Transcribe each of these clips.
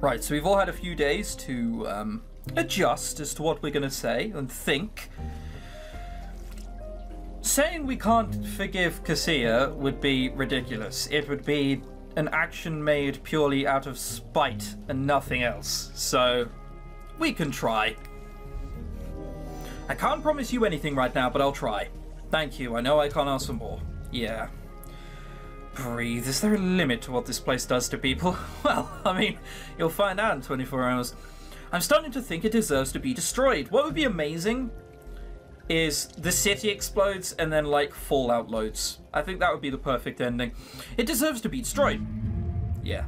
Right, so we've all had a few days to adjust as to what we're going to say and think. Saying we can't forgive Cassia would be ridiculous. It would be an action made purely out of spite and nothing else. So, we can try. I can't promise you anything right now, but I'll try. Thank you, I know I can't ask for more. Yeah. Breathe. Is there a limit to what this place does to people? Well, I mean, you'll find out in 24 hours. I'm starting to think it deserves to be destroyed. What would be amazing is the city explodes and then, like, fallout loads. I think that would be the perfect ending. It deserves to be destroyed. Yeah,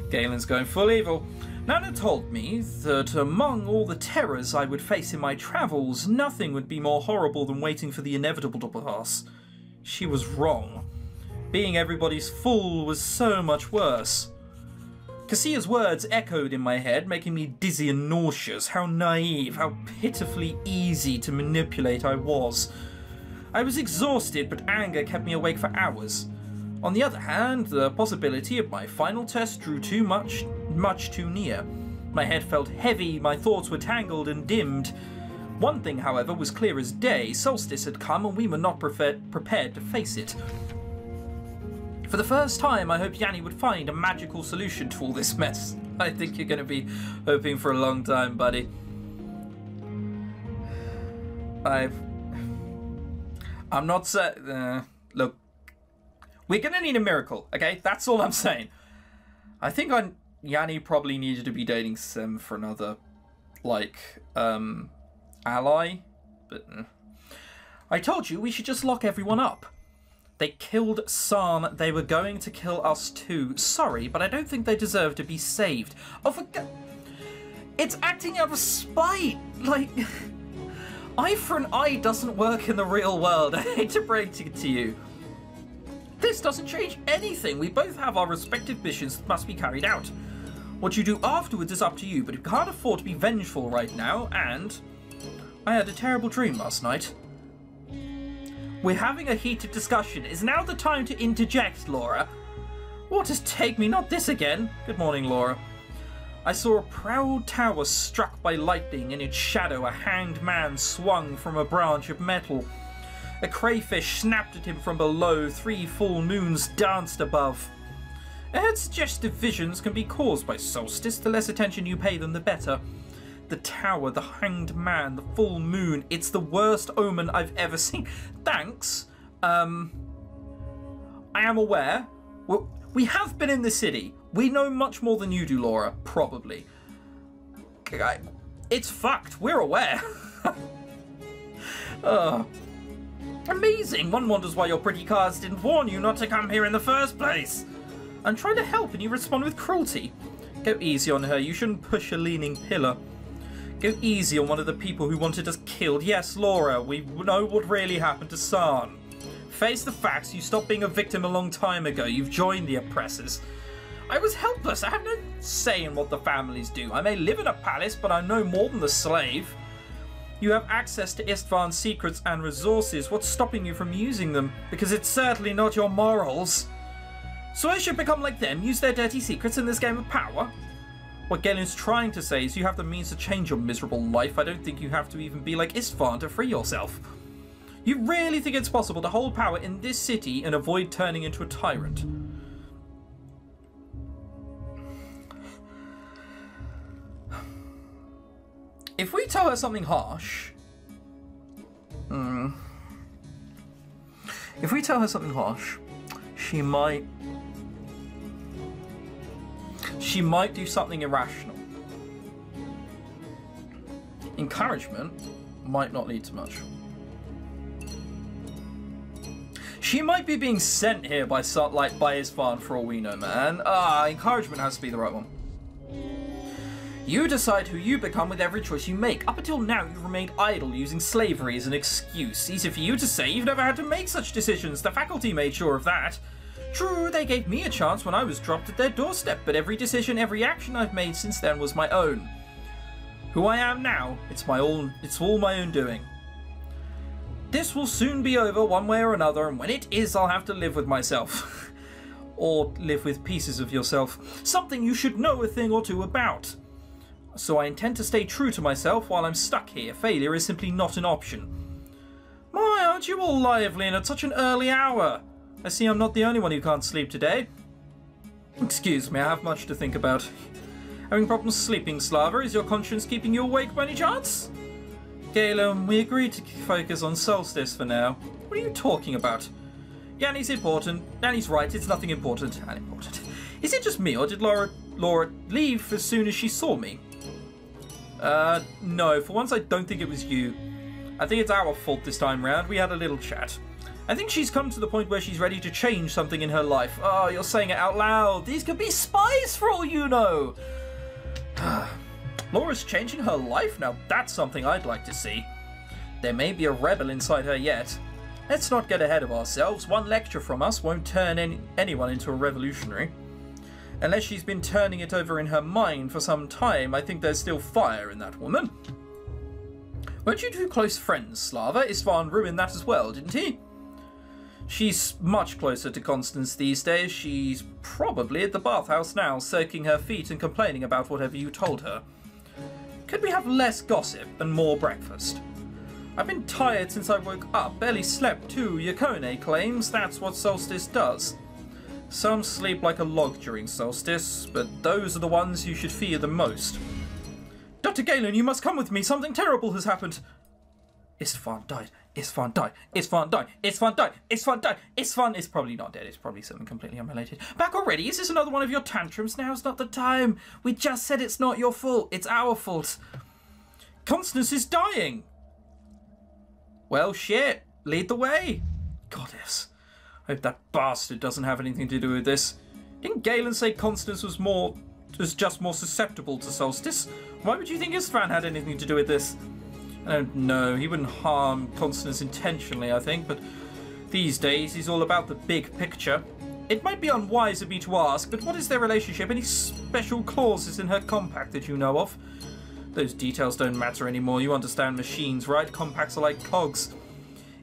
Galen's going full evil. Nana told me that among all the terrors I would face in my travels, nothing would be more horrible than waiting for the inevitable to pass. She was wrong. Being everybody's fool was so much worse. Cassia's words echoed in my head, making me dizzy and nauseous. How naive, how pitifully easy to manipulate I was. I was exhausted, but anger kept me awake for hours. On the other hand, the possibility of my final test drew too much too near. My head felt heavy, my thoughts were tangled and dimmed. One thing, however, was clear as day. Solstice had come and we were not prepared to face it. For the first time, I hoped Yanni would find a magical solution to all this mess. I think you're going to be hoping for a long time, buddy. I'm not saying... look, we're going to need a miracle, okay? That's all I'm saying. I think Yanni probably needed to be dating Sim for another, like, ally, but I told you we should just lock everyone up. They killed San. They were going to kill us too. Sorry, but I don't think they deserve to be saved. Oh, for God. It's acting out of spite. Like, eye for an eye doesn't work in the real world. I hate to break it to you. This doesn't change anything. We both have our respective missions that must be carried out. What you do afterwards is up to you, but you can't afford to be vengeful right now, and I had a terrible dream last night. We're having a heated discussion. Is now the time to interject, Laura? What has taken me? Not this again. Good morning, Laura. I saw a proud tower struck by lightning. In its shadow, a hanged man swung from a branch of metal. A crayfish snapped at him from below. 3 full moons danced above. I heard suggestive visions can be caused by Solstice. The less attention you pay them, the better. The tower, the hanged man, the full moon. It's the worst omen I've ever seen. Thanks. I am aware. We have been in the city. We know much more than you do, Laura. Probably. It's fucked. We're aware. Amazing. One wonders why your pretty cards didn't warn you not to come here in the first place. I'm trying to help and you respond with cruelty. Go easy on her. You shouldn't push a leaning pillar. Go easy on one of the people who wanted us killed. Yes, Laura, we know what really happened to San. Face the facts. You stopped being a victim a long time ago. You've joined the oppressors. I was helpless. I have no say in what the families do. I may live in a palace, but I'm no more than the slave. You have access to Istvan's secrets and resources. What's stopping you from using them? Because it's certainly not your morals. So I should become like them, use their dirty secrets in this game of power? What Galen's trying to say is you have the means to change your miserable life. I don't think you have to even be like Istvan to free yourself. You really think it's possible to hold power in this city and avoid turning into a tyrant? If we tell her something harsh... If we tell her something harsh, she might do something irrational. Encouragement might not lead to much. She might be being sent here by Istvan for all we know, man. Encouragement has to be the right one. You decide who you become with every choice you make. Up until now, you've remained idle, using slavery as an excuse. Easy for you to say, you've never had to make such decisions. The faculty made sure of that. True, they gave me a chance when I was dropped at their doorstep, but every decision, every action I've made since then was my own. Who I am now, it's all my own doing. This will soon be over one way or another, and when it is, I'll have to live with myself. or live with pieces of yourself. Something you should know a thing or two about. So I intend to stay true to myself while I'm stuck here. Failure is simply not an option. My, aren't you all lively and at such an early hour? I see I'm not the only one who can't sleep today. Excuse me, I have much to think about. Having problems sleeping, Slava? Is your conscience keeping you awake by any chance? Galen, we agreed to focus on Solstice for now. What are you talking about? Yanni's important. Yanni's right, it's nothing important. Unimportant. Is it just me, or did Laura leave as soon as she saw me? No, for once I don't think it was you. I think it's our fault this time round. We had a little chat. I think she's come to the point where she's ready to change something in her life. Oh, you're saying it out loud. These could be spies for all you know. Laura's changing her life? Now that's something I'd like to see. There may be a rebel inside her yet. Let's not get ahead of ourselves. One lecture from us won't turn anyone into a revolutionary. Unless she's been turning it over in her mind for some time, I think there's still fire in that woman. Weren't you two close friends, Slava? Istvan ruined that as well, didn't he? She's much closer to Constance these days. She's probably at the bathhouse now, soaking her feet and complaining about whatever you told her. Could we have less gossip and more breakfast? I've been tired since I woke up, barely slept too. Yukone claims that's what Solstice does. Some sleep like a log during Solstice, but those are the ones you should fear the most. Dr. Galen, you must come with me. Something terrible has happened. Istvan died. Istvan died. Istvan died. Istvan died. Istvan died. Istvan is probably not dead. It's probably something completely unrelated. Back already? Is this another one of your tantrums? Now's not the time. We just said it's not your fault. It's our fault. Constance is dying. Well, shit. Lead the way. Goddess. I hope that bastard doesn't have anything to do with this. Didn't Galen say Constance was just more susceptible to Solstice? Why would you think Istvan had anything to do with this? I don't know. He wouldn't harm Constance intentionally, I think, but these days he's all about the big picture. It might be unwise of me to ask, but what is their relationship? Any special clauses in her compact that you know of? Those details don't matter anymore. You understand machines, right? Compacts are like cogs.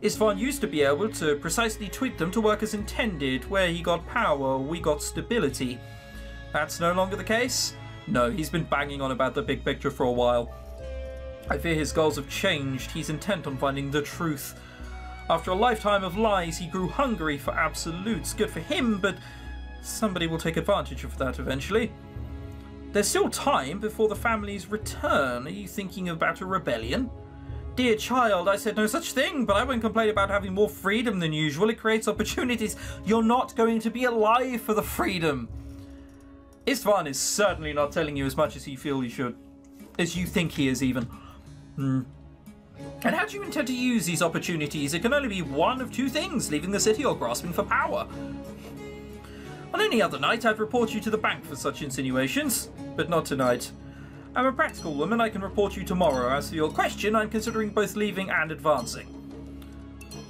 Istvan used to be able to precisely tweak them to work as intended. Where he got power, we got stability. That's no longer the case? No, he's been banging on about the big picture for a while. I fear his goals have changed. He's intent on finding the truth. After a lifetime of lies, he grew hungry for absolutes. Good for him, but somebody will take advantage of that eventually. There's still time before the family's return. Are you thinking about a rebellion? Dear child, I said no such thing, but I won't complain about having more freedom than usual. It creates opportunities. You're not going to be alive for the freedom. Istvan is certainly not telling you as much as he feels he should. As you think he is, even. And how do you intend to use these opportunities? It can only be one of two things, leaving the city or grasping for power. On any other night, I'd report you to the bank for such insinuations, but not tonight. I'm a practical woman, I can report you tomorrow. As for your question, I'm considering both leaving and advancing.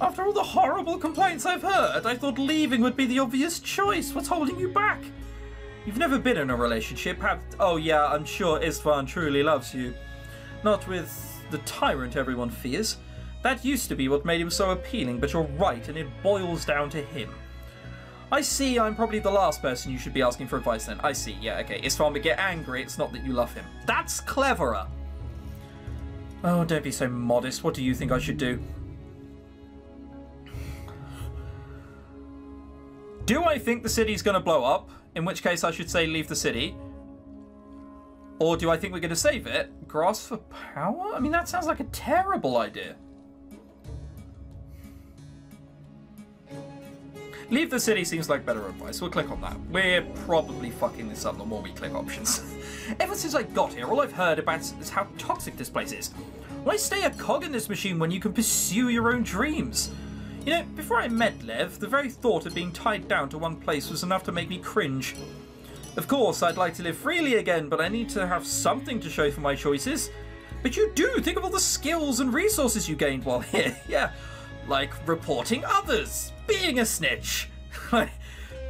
After all the horrible complaints I've heard, I thought leaving would be the obvious choice. What's holding you back? You've never been in a relationship, have... Oh yeah, I'm sure Istvan truly loves you. Not with the tyrant everyone fears. That used to be what made him so appealing, but you're right, and it boils down to him. I see, I'm probably the last person you should be asking for advice then. I see, yeah, okay. Istvan would get angry, it's not that you love him. That's cleverer. Oh, don't be so modest. What do you think I should do? Do I think the city's going to blow up? In which case I should say leave the city. Or do I think we're going to save it? Grasp for power? I mean, that sounds like a terrible idea. Leave the city seems like better advice. We'll click on that. We're probably fucking this up the more we click options. Ever since I got here, all I've heard about is how toxic this place is. Why stay a cog in this machine when you can pursue your own dreams? You know, before I met Lev, the very thought of being tied down to one place was enough to make me cringe. Of course, I'd like to live freely again, but I need to have something to show for my choices. But you do! Think of all the skills and resources you gained while here. Yeah, like reporting others, being a snitch,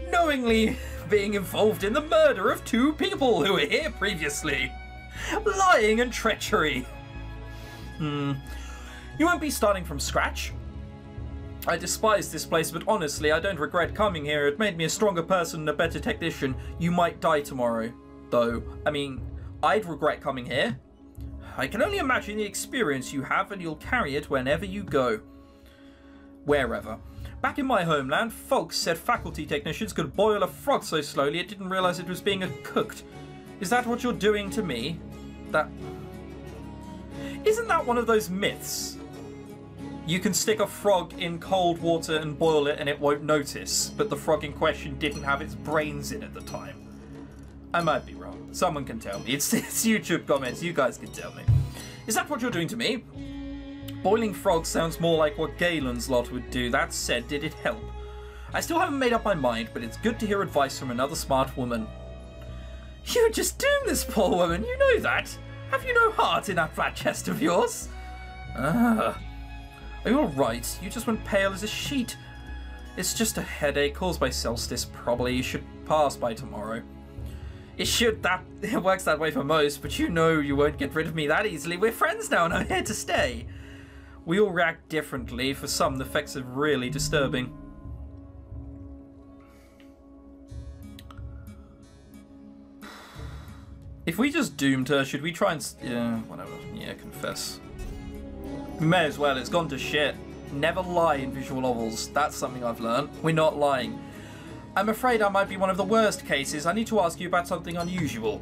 knowingly being involved in the murder of 2 people who were here previously, lying and treachery. You won't be starting from scratch. I despise this place, but honestly, I don't regret coming here. It made me a stronger person and a better technician. You might die tomorrow, though. I mean, I'd regret coming here. I can only imagine the experience you have, and you'll carry it whenever you go. Wherever. Back in my homeland, folks said faculty technicians could boil a frog so slowly it didn't realize it was being cooked. Is that what you're doing to me? Isn't that one of those myths? You can stick a frog in cold water and boil it and it won't notice, but the frog in question didn't have its brains in at the time. I might be wrong. Someone can tell me. It's YouTube comments. You guys can tell me. Is that what you're doing to me? Boiling frogs sounds more like what Galen's lot would do. That said, did it help? I still haven't made up my mind, but it's good to hear advice from another smart woman. You just doomed this poor woman, you know that. Have you no heart in that flat chest of yours? Are you alright? You just went pale as a sheet. It's just a headache caused by Solstice, probably. You should pass by tomorrow. It works that way for most, but you know you won't get rid of me that easily. We're friends now and I'm here to stay. We all react differently. For some, the effects are really disturbing. If we just doomed her, should we try and... yeah, whatever. Yeah, confess. We may as well. It's gone to shit. Never lie in visual novels. That's something I've learned. We're not lying. I'm afraid I might be one of the worst cases. I need to ask you about something unusual.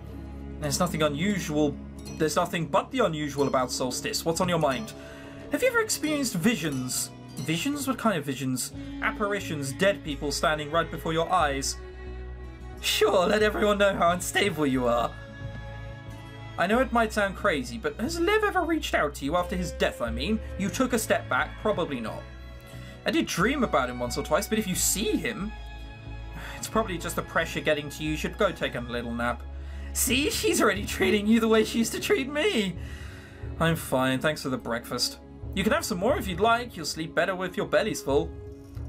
There's nothing unusual. There's nothing but the unusual about Solstice. What's on your mind? Have you ever experienced visions? Visions? What kind of visions? Apparitions, dead people standing right before your eyes. Sure, let everyone know how unstable you are. I know it might sound crazy, but has Liv ever reached out to you after his death, I mean? You took a step back? Probably not. I did dream about him once or twice, but if you see him... it's probably just the pressure getting to you. You should go take a little nap. See? She's already treating you the way she used to treat me. I'm fine, thanks for the breakfast. You can have some more if you'd like. You'll sleep better with your bellies full.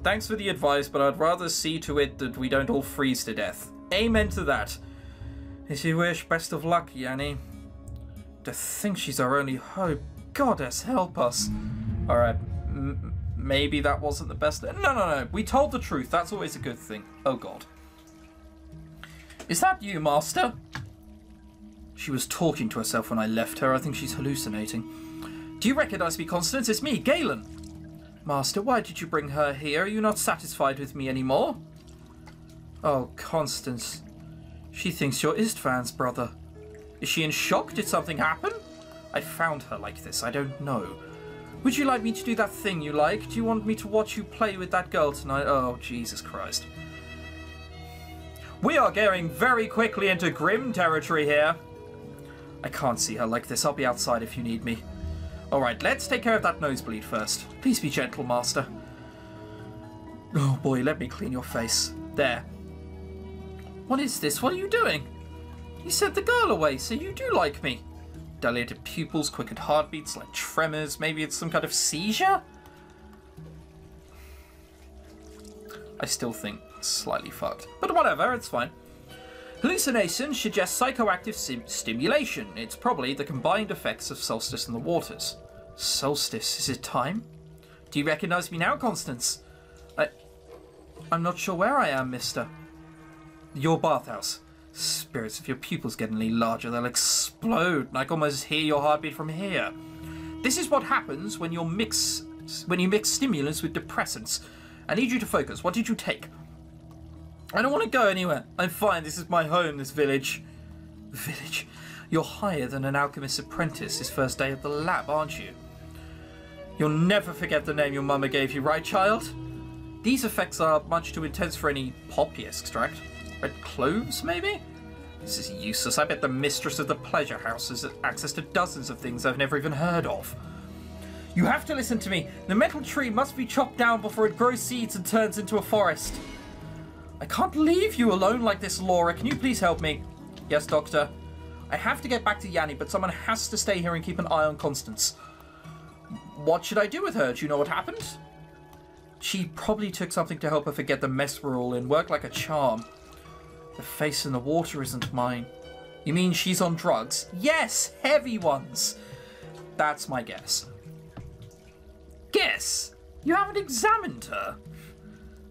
Thanks for the advice, but I'd rather see to it that we don't all freeze to death. Amen to that. As you wish, best of luck, Yanni. To think she's our only hope. Goddess, help us. Alright, maybe that wasn't the best... No. We told the truth. That's always a good thing. Oh, God. Is that you, Master? She was talking to herself when I left her. I think she's hallucinating. Do you recognize me, Constance? It's me, Galen. Master, why did you bring her here? Are you not satisfied with me anymore? Oh, Constance. She thinks you're Istvan's brother. Is she in shock? Did something happen? I found her like this. I don't know. Would you like me to do that thing you like? Do you want me to watch you play with that girl tonight? Oh, Jesus Christ. We are going very quickly into grim territory here. I can't see her like this. I'll be outside if you need me. Alright, let's take care of that nosebleed first. Please be gentle, Master. Oh boy, let me clean your face. There. What is this? What are you doing? You sent the girl away, so you do like me. Dilated pupils, quickened heartbeats, like tremors. Maybe it's some kind of seizure? I still think slightly fucked. But whatever, it's fine. Hallucinations suggest psychoactive stimulation. It's probably the combined effects of Solstice and the waters. Solstice, is it time? Do you recognize me now, Constance? I'm not sure where I am, mister. Your bathhouse. Spirits, if your pupils get any larger, they'll explode. I can almost hear your heartbeat from here. This is what happens when you mix stimulants with depressants. I need you to focus. What did you take? I don't want to go anywhere. I'm fine. This is my home, this village. Village? You're higher than an alchemist's apprentice his first day at the lab, aren't you? You'll never forget the name your mama gave you, right, child? These effects are much too intense for any poppy extract. Red cloves, maybe? This is useless. I bet the mistress of the pleasure house has access to dozens of things I've never even heard of. You have to listen to me. The metal tree must be chopped down before it grows seeds and turns into a forest. I can't leave you alone like this, Laura. Can you please help me? Yes, Doctor. I have to get back to Yanni, but someone has to stay here and keep an eye on Constance. What should I do with her? Do you know what happened? She probably took something to help her forget the mess we're all in. Worked like a charm. The face in the water isn't mine. You mean she's on drugs? Yes, heavy ones. That's my guess. Guess! You haven't examined her?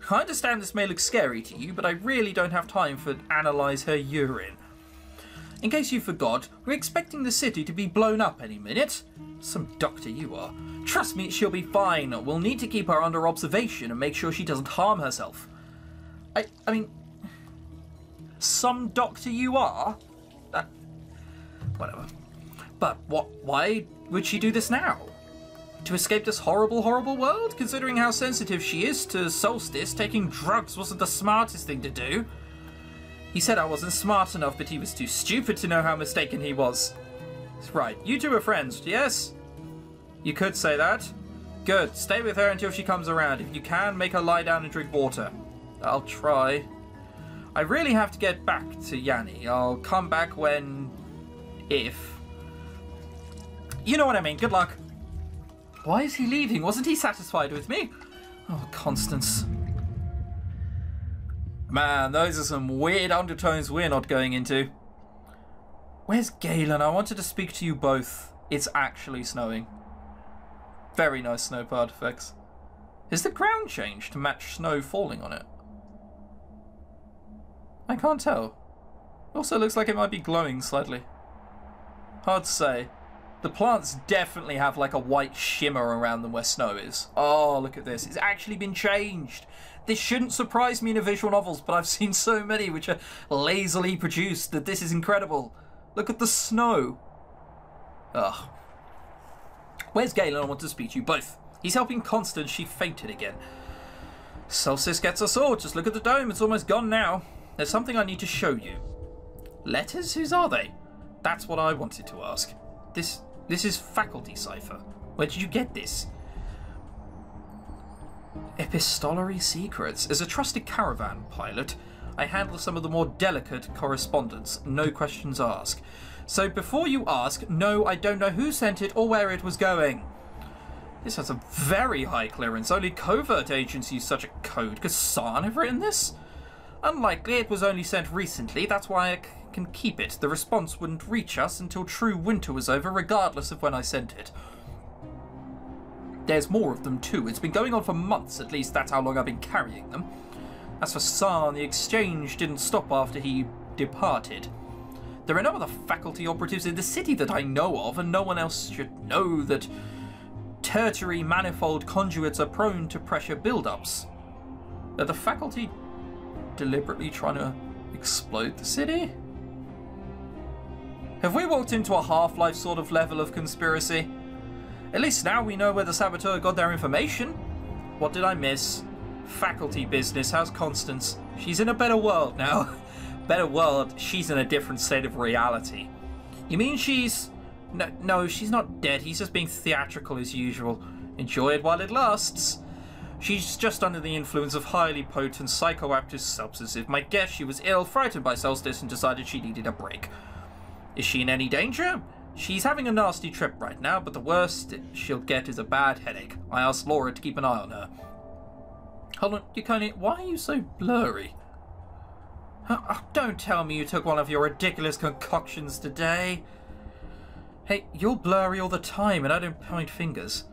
I understand this may look scary to you, but I really don't have time to analyse her urine. In case you forgot, we're expecting the city to be blown up any minute. Some doctor you are. Trust me, she'll be fine. We'll need to keep her under observation and make sure she doesn't harm herself. I mean... Some doctor you are? Whatever. But why would she do this now? To escape this horrible, horrible world? Considering how sensitive she is to Solstice, taking drugs wasn't the smartest thing to do. He said I wasn't smart enough, but he was too stupid to know how mistaken he was. Right, you two are friends, yes? You could say that. Good, stay with her until she comes around. If you can, make her lie down and drink water. I'll try. I really have to get back to Yanni. I'll come back when... if... You know what I mean, good luck. Why is he leaving? Wasn't he satisfied with me? Oh, Constance. Man, those are some weird undertones we're not going into. Where's Galen? I wanted to speak to you both. It's actually snowing. Very nice snow artifacts. Is the ground changed to match snow falling on it? I can't tell. Also looks like it might be glowing slightly. Hard to say. The plants definitely have like a white shimmer around them where snow is. Oh, look at this. It's actually been changed. This shouldn't surprise me in visual novels, but I've seen so many which are lazily produced that this is incredible. Look at the snow. Ugh. Where's Galen? I want to speak to you both. He's helping Constance. She fainted again. Solstice gets us all. Just look at the dome. It's almost gone now. There's something I need to show you. Letters? Whose are they? That's what I wanted to ask. This is faculty cipher. Where did you get this? Epistolary secrets. As a trusted caravan pilot, I handle some of the more delicate correspondence. No questions asked. So before you ask, no, I don't know who sent it or where it was going. This has a very high clearance. Only covert agents use such a code. Could San have written this? Unlikely. It was only sent recently. That's why I can keep it. The response wouldn't reach us until true winter was over, regardless of when I sent it. There's more of them too. It's been going on for months, at least that's how long I've been carrying them. As for San, the exchange didn't stop after he departed. There are no other faculty operatives in the city that I know of, and no one else should know that tertiary manifold conduits are prone to pressure build-ups. Are the faculty deliberately trying to explode the city? Have we walked into a Half-Life sort of level of conspiracy? At least now we know where the saboteur got their information. What did I miss? Faculty business. How's Constance? She's in a better world now. Better world? She's in a different state of reality. You mean she's... No, she's not dead. He's just being theatrical as usual. Enjoy it while it lasts. She's just under the influence of highly potent psychoactive substances. My guess she was ill, frightened by Solstice, and decided she needed a break. Is she in any danger? She's having a nasty trip right now, but the worst she'll get is a bad headache. I asked Laura to keep an eye on her. Hold on, Yukoni, why are you so blurry? Don't tell me you took one of your ridiculous concoctions today. Hey, you're blurry all the time and I don't point fingers.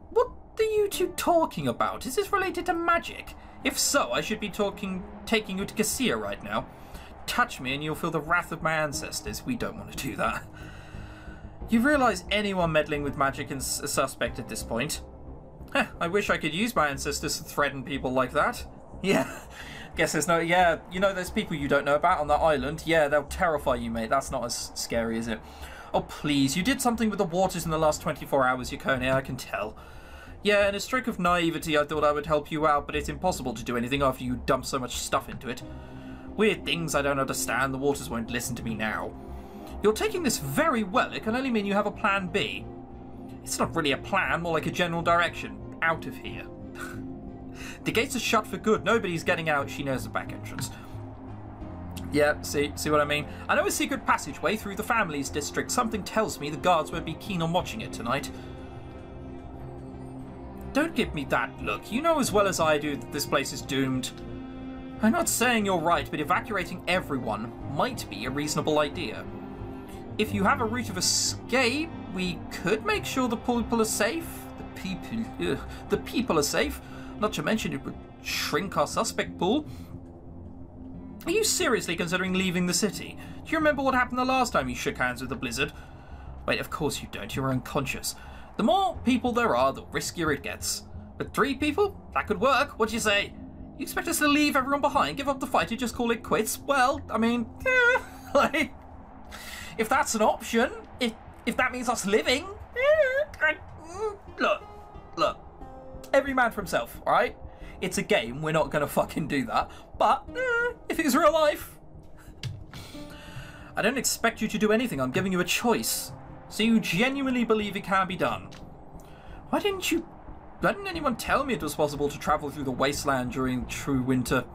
What are you two talking about? Is this related to magic? If so, I should be taking you to Cassia right now. Touch me and you'll feel the wrath of my ancestors. We don't want to do that. You realise anyone meddling with magic is a suspect at this point. I wish I could use my ancestors to threaten people like that. Yeah, guess there's no... Yeah, you know there's people you don't know about on that island. Yeah, they'll terrify you, mate. That's not as scary, is it? Oh, please. You did something with the waters in the last 24 hours, Yukone. I can tell. Yeah, in a stroke of naivety, I thought I would help you out, but it's impossible to do anything after you dump so much stuff into it. Weird things I don't understand. The waters won't listen to me now. You're taking this very well. It can only mean you have a plan B. It's not really a plan, more like a general direction. Out of here. The gates are shut for good. Nobody's getting out. She knows the back entrance. Yeah, see what I mean? I know a secret passageway through the family's district. Something tells me the guards won't be keen on watching it tonight. Don't give me that look. You know as well as I do that this place is doomed. I'm not saying you're right, but evacuating everyone might be a reasonable idea. If you have a route of escape, we could make sure the people are safe. The the people are safe. Not to mention it would shrink our suspect pool. Are you seriously considering leaving the city? Do you remember what happened the last time you shook hands with the blizzard? Wait, of course you don't. You're unconscious. The more people there are, the riskier it gets. But 3 people? That could work. What do you say? You expect us to leave everyone behind, give up the fight and just call it quits? Well, I mean, like, if that's an option, if that means us living, look, every man for himself, alright? It's a game, we're not gonna fucking do that. But, if it's real life, I don't expect you to do anything, I'm giving you a choice. So you genuinely believe it can be done. Why didn't anyone tell me it was possible to travel through the wasteland during true winter?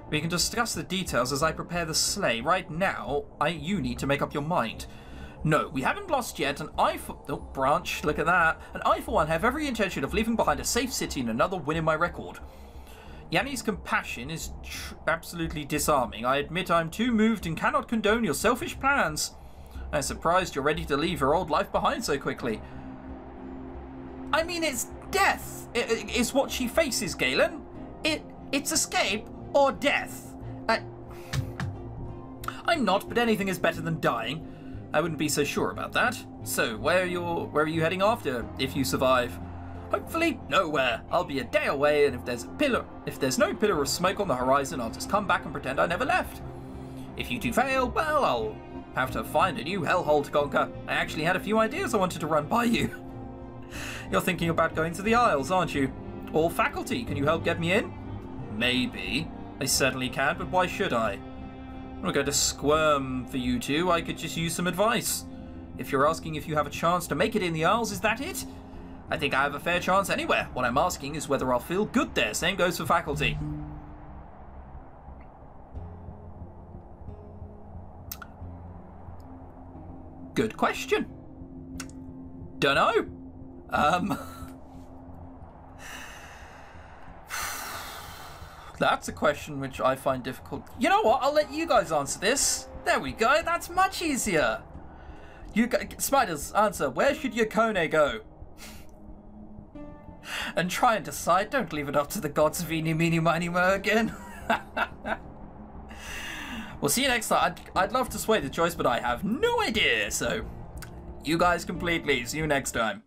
We can discuss the details as I prepare the sleigh. Right now, you need to make up your mind. No, we haven't lost yet, and Branch, look at that. And I, for one, have every intention of leaving behind a safe city and another win in my record. Yanni's compassion is absolutely disarming. I admit I'm too moved and cannot condone your selfish plans. I'm surprised you're ready to leave your old life behind so quickly. I mean, it's death. It's what she faces, Galen. It's escape or death. I'm not, but anything is better than dying. I wouldn't be so sure about that. So, where are you heading after, if you survive? Hopefully, nowhere. I'll be a day away, and if there's no pillar of smoke on the horizon, I'll just come back and pretend I never left. If you two fail, well, I'll have to find a new hellhole to conquer. I actually had a few ideas I wanted to run by you. You're thinking about going to the Isles, aren't you? All faculty, can you help get me in? Maybe. I certainly can, but why should I? I'm not going to squirm for you two, I could just use some advice. If you're asking if you have a chance to make it in the Isles, is that it? I think I have a fair chance anywhere. What I'm asking is whether I'll feel good there. Same goes for faculty. Good question. Dunno. That's a question which I find difficult. You know what? I'll let you guys answer this. There we go. That's much easier. You Spiders, answer. Where should your Kone go? And try and decide. Don't leave it up to the gods of eeny, meeny, miny, mo again. We'll see you next time. I'd love to sway the choice, but I have no idea. So, you guys completely. See you next time.